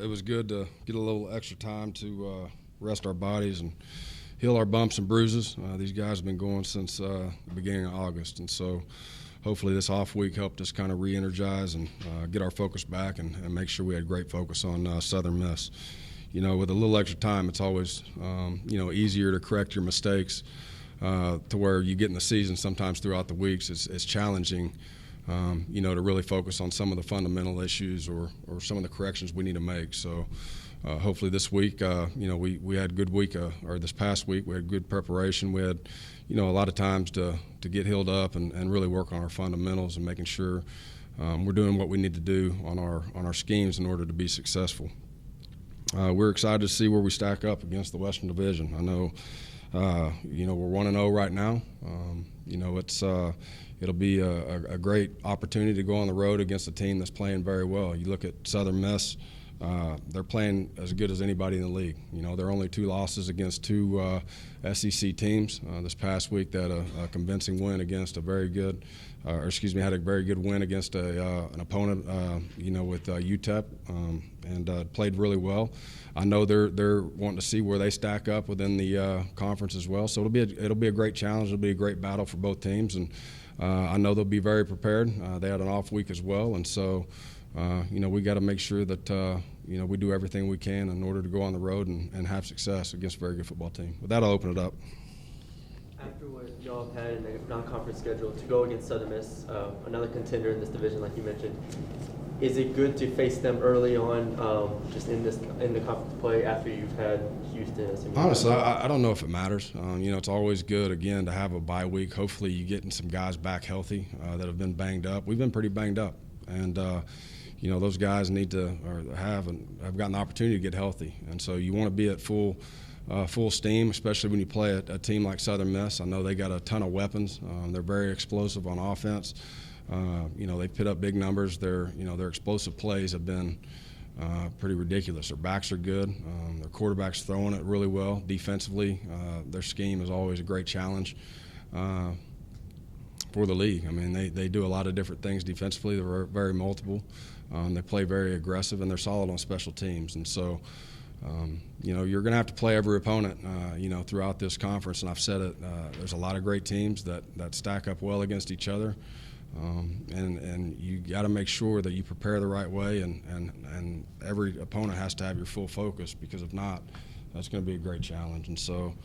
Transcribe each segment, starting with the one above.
It was good to get a little extra time to rest our bodies and heal our bumps and bruises. These guys have been going since the beginning of August, and so hopefully this off week helped us kind of re-energize and get our focus back and make sure we had great focus on Southern Miss. With a little extra time, it's always easier to correct your mistakes to where you get in the season. Sometimes throughout the weeks, it's challenging. To really focus on some of the fundamental issues or some of the corrections we need to make. So hopefully this week, we had a good week, or this past week, we had good preparation. We had, a lot of times to get healed up and really work on our fundamentals and making sure we're doing what we need to do on our schemes in order to be successful. We're excited to see where we stack up against the Western Division. I know, we're 1-0 right now. It'll be a great opportunity to go on the road against a team that's playing very well. You look at Southern Miss, they're playing as good as anybody in the league. There are only 2 losses against 2 SEC teams. This past week they had a convincing win against had a very good win against an opponent, with UTEP, and played really well. I know they're wanting to see where they stack up within the conference as well. So it'll be a great challenge. It'll be a great battle for both teams, and I know they'll be very prepared. They had an off week as well, and so we got to make sure that we do everything we can in order to go on the road and have success against a very good football team. With that, I'll open it up. After what y'all have had in a non-conference schedule to go against Southern Miss, another contender in this division, like you mentioned, is it good to face them early on, just in the conference play after you've had Houston? Honestly, I don't know if it matters. It's always good again to have a bye week. Hopefully, you getting some guys back healthy that have been banged up. We've been pretty banged up, and those guys need to have gotten the opportunity to get healthy, and so you want to be at full steam, especially when you play a team like Southern Miss. I know they got a ton of weapons. They're very explosive on offense. They put up big numbers. Their explosive plays have been pretty ridiculous. Their backs are good. Their quarterback's throwing it really well. Defensively, their scheme is always a great challenge for the league. I mean, they do a lot of different things defensively. They're very multiple. They play very aggressive, and they're solid on special teams. And so, you're going to have to play every opponent, throughout this conference. And I've said it, there's a lot of great teams that stack up well against each other. And you got to make sure that you prepare the right way, and every opponent has to have your full focus, because if not, that's going to be a great challenge. And so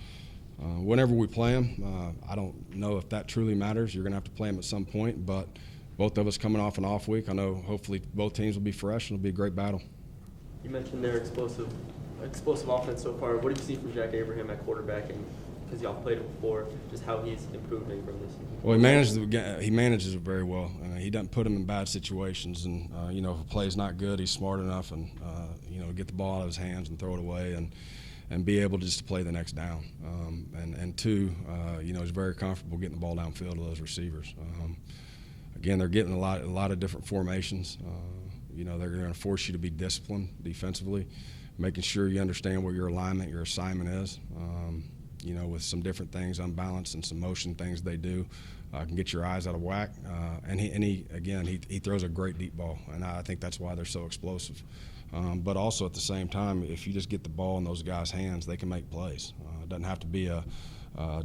whenever we play them, I don't know if that truly matters. You're going to have to play them at some point, but both of us coming off an off week, I know hopefully both teams will be fresh, and it'll be a great battle. You mentioned their explosive offense so far. What do you see from Jack Abraham at quarterback, and because y'all played him before, just how he's improving from this? Well, he manages it very well. He doesn't put him in bad situations, and if a play's not good, he's smart enough and get the ball out of his hands and throw it away and be able just to play the next down. And two, he's very comfortable getting the ball downfield to those receivers. Again, they're getting a lot of different formations. They're going to force you to be disciplined defensively, making sure you understand what your alignment, your assignment is. With some different things, unbalanced and some motion things they do, can get your eyes out of whack. And he throws a great deep ball, and I think that's why they're so explosive. But also at the same time, if you just get the ball in those guys' hands, they can make plays. It doesn't have to be a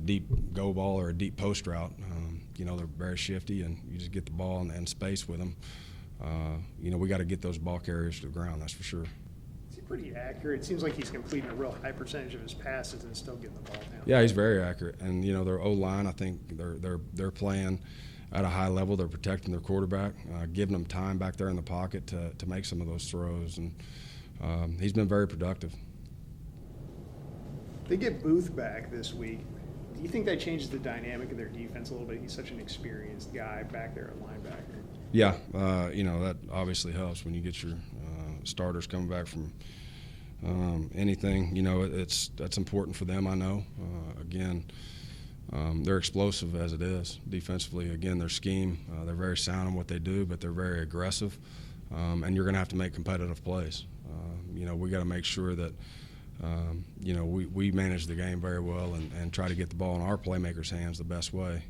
deep go ball or a deep post route. They're very shifty, and you just get the ball and space with them. We got to get those ball carriers to the ground, that's for sure. Is he pretty accurate? It seems like he's completing a real high percentage of his passes and still getting the ball down. Yeah, he's very accurate, and their O-line, I think they're playing at a high level. They're protecting their quarterback, giving them time back there in the pocket to make some of those throws, and he's been very productive. They get Booth back this week. Do you think that changes the dynamic of their defense a little bit? He's such an experienced guy back there at linebacker. Yeah, that obviously helps when you get your starters coming back from anything. That's important for them, I know. They're explosive as it is defensively. Again, their scheme, they're very sound in what they do, but they're very aggressive, and you're going to have to make competitive plays. We got to make sure that we manage the game very well and try to get the ball in our playmakers' hands the best way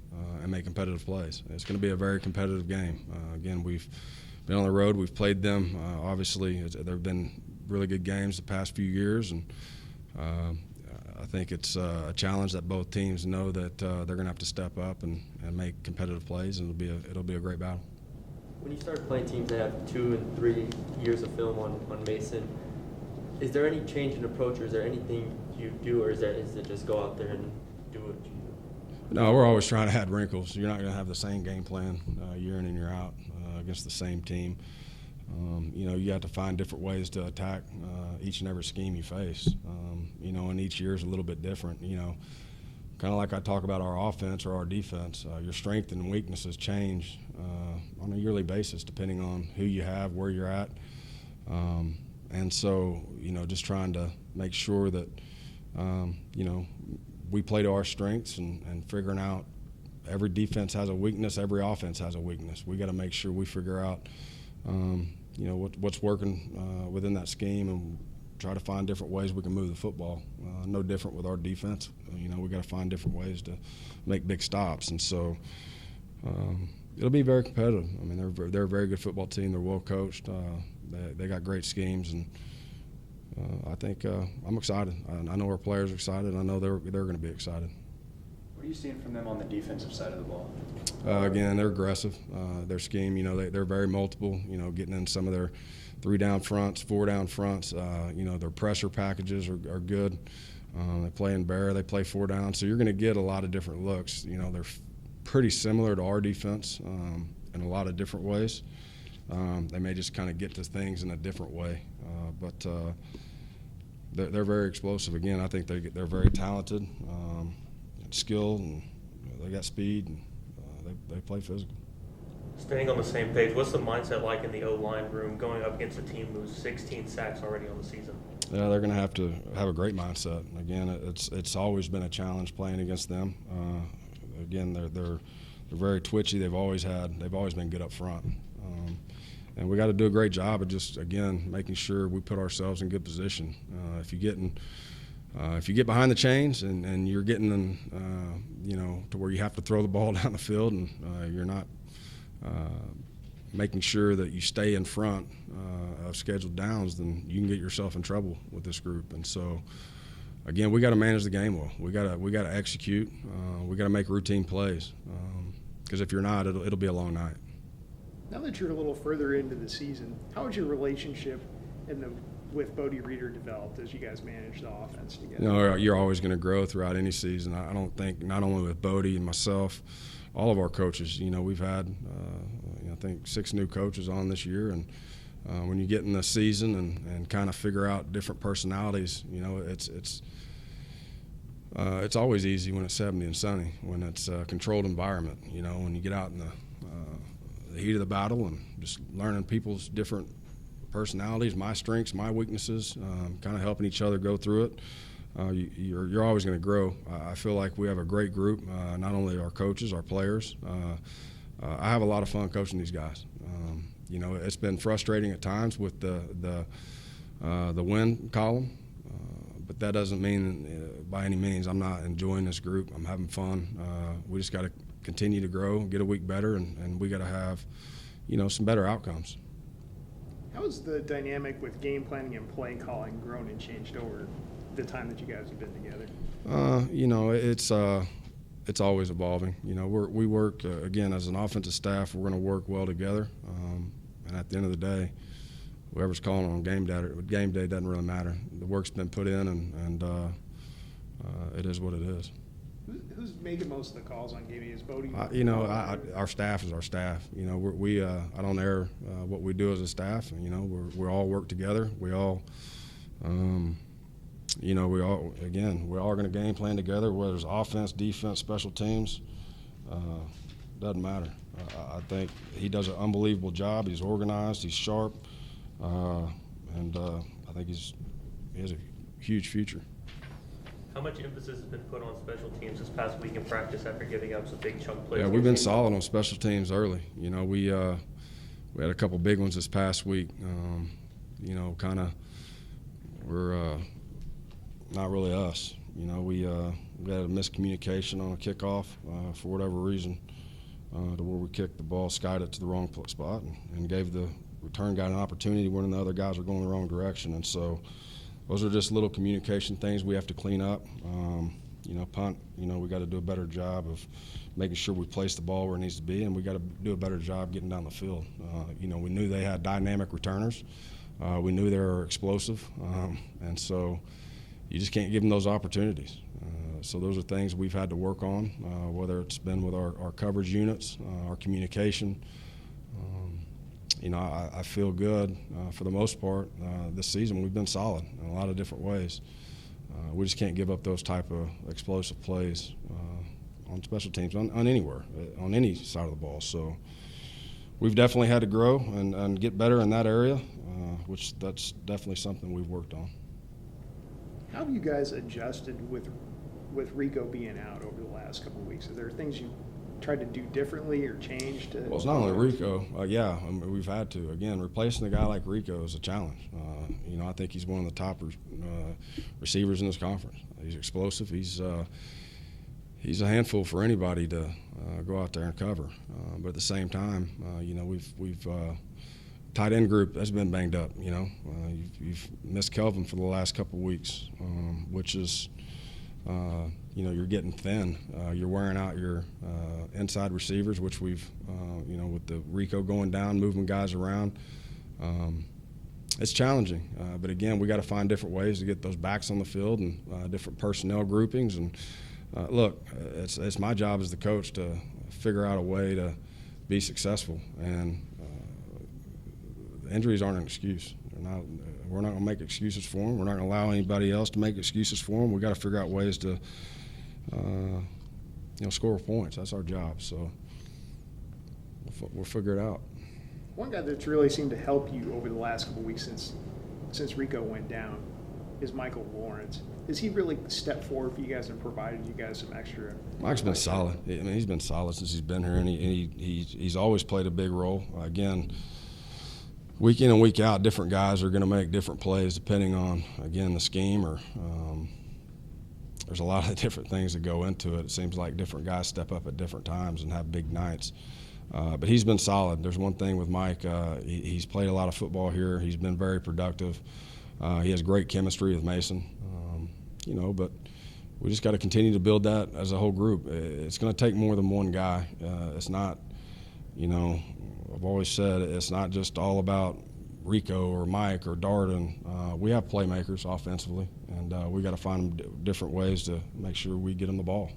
and make competitive plays. It's going to be a very competitive game. Again, we've been on the road. We've played them. Obviously, they've been really good games the past few years, and I think it's a challenge that both teams know that they're going to have to step up and make competitive plays, and it'll be a great battle. When you start playing teams that have 2 and 3 years of film on Mason, is there any change in approach, or is there anything you do, or is it just go out there and do what you do? No, we're always trying to add wrinkles. You're not going to have the same game plan year in and year out against the same team. You have to find different ways to attack each and every scheme you face. And each year is a little bit different. Kind of like I talk about our offense or our defense. Your strength and weaknesses change on a yearly basis depending on who you have, where you're at. And so, just trying to make sure that, we play to our strengths and figuring out every defense has a weakness, every offense has a weakness. We got to make sure we figure out, what's working within that scheme and try to find different ways we can move the football. No different with our defense. We got to find different ways to make big stops. And so it'll be very competitive. I mean, they're a very good football team. They're well coached. They got great schemes, and I think I'm excited. I know our players are excited. I know they're going to be excited. What are you seeing from them on the defensive side of the ball? Again, they're aggressive. Their scheme, they're very multiple. Getting in some of their 3-down fronts, 4-down fronts. Their pressure packages are good. They play in bear. They play 4 down. So you're going to get a lot of different looks. They're pretty similar to our defense in a lot of different ways. They may just kind of get to things in a different way, but they're very explosive. Again, I think they're very talented, skilled, and they got speed, and they play physical. Staying on the same page, what's the mindset like in the O-line room going up against a team who's 16 sacks already on the season? Yeah, they're going to have a great mindset. Again, it's always been a challenge playing against them. Again, they're very twitchy. They've always been good up front. And we got to do a great job of just, again, making sure we put ourselves in good position. If you get behind the chains and you're getting to where you have to throw the ball down the field and you're not making sure that you stay in front of scheduled downs, then you can get yourself in trouble with this group. And so, again, we got to manage the game well. We got to execute. We got to make routine plays because if you're not, it'll be a long night. Now that you're a little further into the season, how has your relationship with Bodie Reeder developed as you guys manage the offense together? You're always going to grow throughout any season. I don't think not only with Bodie and myself, all of our coaches. We've had I think 6 new coaches on this year, and when you get in the season and kind of figure out different personalities, it's always easy when it's 70 and sunny, when it's a controlled environment. When you get out in the heat of the battle and just learning people's different personalities, my strengths, my weaknesses, kind of helping each other go through it. You're always going to grow. I feel like we have a great group, not only our coaches, our players. I have a lot of fun coaching these guys. It's been frustrating at times with the win column, but that doesn't mean by any means I'm not enjoying this group. I'm having fun. We just got to continue to grow, get a week better, and we got to have, some better outcomes. How has the dynamic with game planning and play calling grown and changed over the time that you guys have been together? It's always evolving. We work again as an offensive staff. We're going to work well together, and at the end of the day, whoever's calling on game day doesn't really matter. The work's been put in, and it is what it is. Who's making most of the calls on game day? Is Bodie? Our staff is our staff. We I don't air what we do as a staff. We all work together. We all, we're all going to game plan together. Whether it's offense, defense, special teams, doesn't matter. I think he does an unbelievable job. He's organized. He's sharp, and I think he has a huge future. How much emphasis has been put on special teams this past week in practice after giving up some big chunk plays? Yeah, we've been solid on special teams early. We had a couple big ones this past week. We're not really us. We had a miscommunication on a kickoff for whatever reason, to where we kicked the ball, skied it to the wrong spot, and gave the return got an opportunity when the other guys are going the wrong direction. And so those are just little communication things we have to clean up. Punt, we got to do a better job of making sure we place the ball where it needs to be, and we got to do a better job getting down the field. We knew they had dynamic returners. We knew they were explosive, and so you just can't give them those opportunities. So those are things we've had to work on, whether it's been with our coverage units, our communication. I feel good for the most part. This season we've been solid in a lot of different ways. We just can't give up those type of explosive plays on special teams, on anywhere, on any side of the ball. So we've definitely had to grow and get better in that area, which that's definitely something we've worked on. How have you guys adjusted with Rico being out over the last couple of weeks? Are there things you tried to do differently or change to? Well, it's not only Rico. We've had to. Again, replacing a guy like Rico is a challenge. I think he's one of the top receivers in this conference. He's explosive. He's a handful for anybody to go out there and cover. But at the same time, we've tight end group has been banged up. You've missed Kelvin for the last couple of weeks, which is. You're getting thin. You're wearing out your inside receivers, which we've, with the Rico going down, moving guys around. It's challenging. But again, we got to find different ways to get those backs on the field and different personnel groupings. And look, it's my job as the coach to figure out a way to be successful. And injuries aren't an excuse. We're not going to make excuses for them. We're not going to allow anybody else to make excuses for them. We've got to figure out ways to, score points. That's our job. So we'll figure it out. One guy that's really seemed to help you over the last couple of weeks since Rico went down is Michael Lawrence. Has he really stepped forward for you guys and provided you guys some extra? Mike's been solid. He's been solid since he's been here, and he's always played a big role. Again, week in and week out, different guys are going to make different plays depending on, again, the scheme or there's a lot of different things that go into it. It seems like different guys step up at different times and have big nights. But he's been solid. There's one thing with Mike. He's played a lot of football here. He's been very productive. He has great chemistry with Mason. But we just got to continue to build that as a whole group. It's going to take more than one guy. It's not, I've always said it's not just all about Rico or Mike or Darden. We have playmakers offensively, and we got to find different ways to make sure we get them the ball.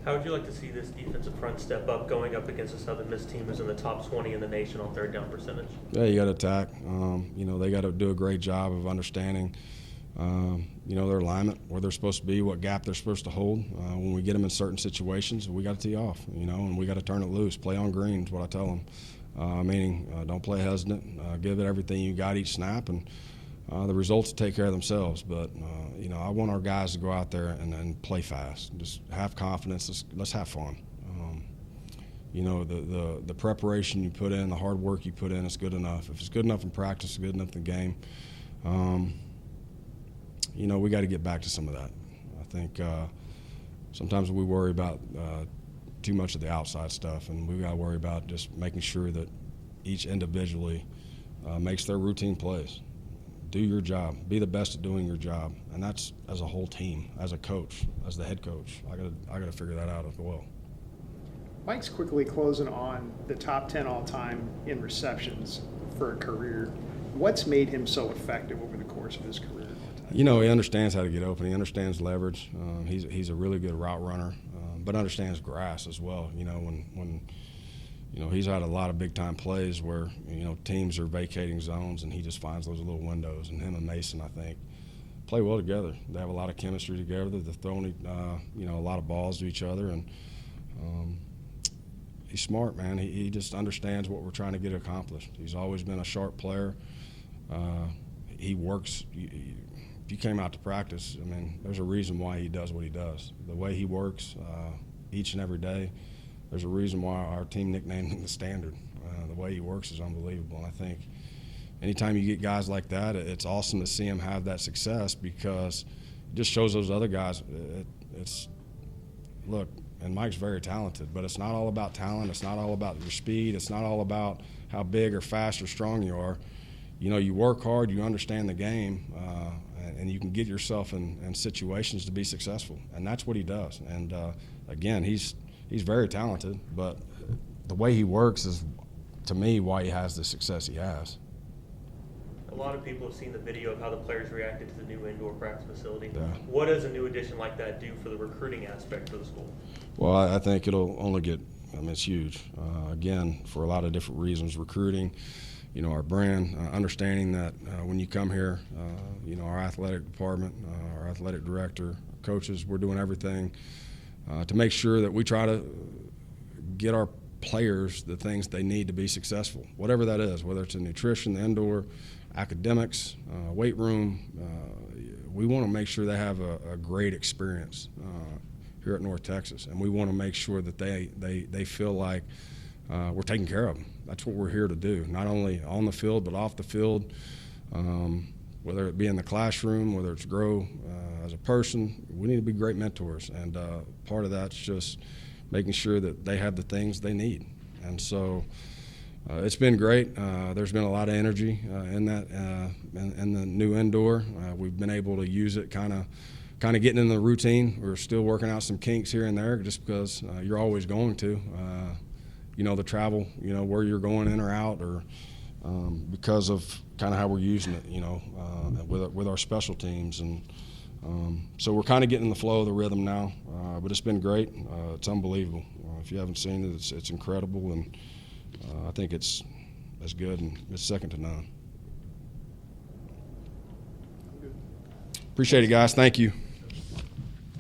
How would you like to see this defensive front step up going up against a Southern Miss team who's in the top 20 in the nation on third down percentage? Yeah, you got to attack. They got to do a great job of understanding, their alignment, where they're supposed to be, what gap they're supposed to hold. When we get them in certain situations, we got to tee off, and we got to turn it loose. Play on green is what I tell them. Meaning don't play hesitant. Give it everything you got each snap, and the results will take care of themselves. But, I want our guys to go out there and play fast. Just have confidence. Let's have fun. The preparation you put in, the hard work you put in, is good enough. If it's good enough in practice, it's good enough in the game. We got to get back to some of that. I think sometimes we worry about too much of the outside stuff, and we got to worry about just making sure that each individually makes their routine plays. Do your job. Be the best at doing your job, and that's as a whole team, as a coach, as the head coach. I got to figure that out as well. Mike's quickly closing on the top 10 all-time in receptions for a career. What's made him so effective over the course of his career? He understands how to get open. He understands leverage. He's a really good route runner, but understands grass as well. When he's had a lot of big-time plays where, teams are vacating zones, and he just finds those little windows. And him and Mason, I think, play well together. They have a lot of chemistry together. They're throwing, a lot of balls to each other. And he's smart, man. He just understands what we're trying to get accomplished. He's always been a sharp player. He works. If you came out to practice, there's a reason why he does what he does. The way he works each and every day, there's a reason why our team nicknamed him the Standard. The way he works is unbelievable. And I think anytime you get guys like that, it's awesome to see him have that success, because it just shows those other guys. Look, and Mike's very talented, but it's not all about talent. It's not all about your speed. It's not all about how big or fast or strong you are. You know, you work hard, you understand the game, and you can get yourself in situations to be successful. And that's what he does. And, again, he's very talented, but the way he works is, to me, why he has the success he has. A lot of people have seen the video of how the players reacted to the new indoor practice facility. Yeah. What does a new addition like that do for the recruiting aspect for the school? Well, I think it'll only get, I mean, it's huge. Again, for a lot of different reasons, recruiting, you know, our brand, understanding that when you come here, you know, our athletic department, our athletic director, coaches, we're doing everything to make sure that we try to get our players the things they need to be successful, whatever that is, whether it's in nutrition, the indoor, academics, weight room. We want to make sure they have a great experience here at North Texas, and we want to make sure that they feel like we're taking care of them. That's what we're here to do, not only on the field but off the field, whether it be in the classroom, whether it's grow as a person. We need to be great mentors, and part of that's just making sure that they have the things they need. And so it's been great. There's been a lot of energy in that, in the new indoor. We've been able to use it kind of getting in the routine. We're still working out some kinks here and there just because you're always going to. You know, the travel, you know, where you're going in or out, or because of kind of how we're using it, you know, with our special teams. And so we're kind of getting in the flow of the rhythm now, but it's been great. It's unbelievable. If you haven't seen it, it's incredible, and I think it's as good, and it's second to none. Appreciate it, guys. Thank you.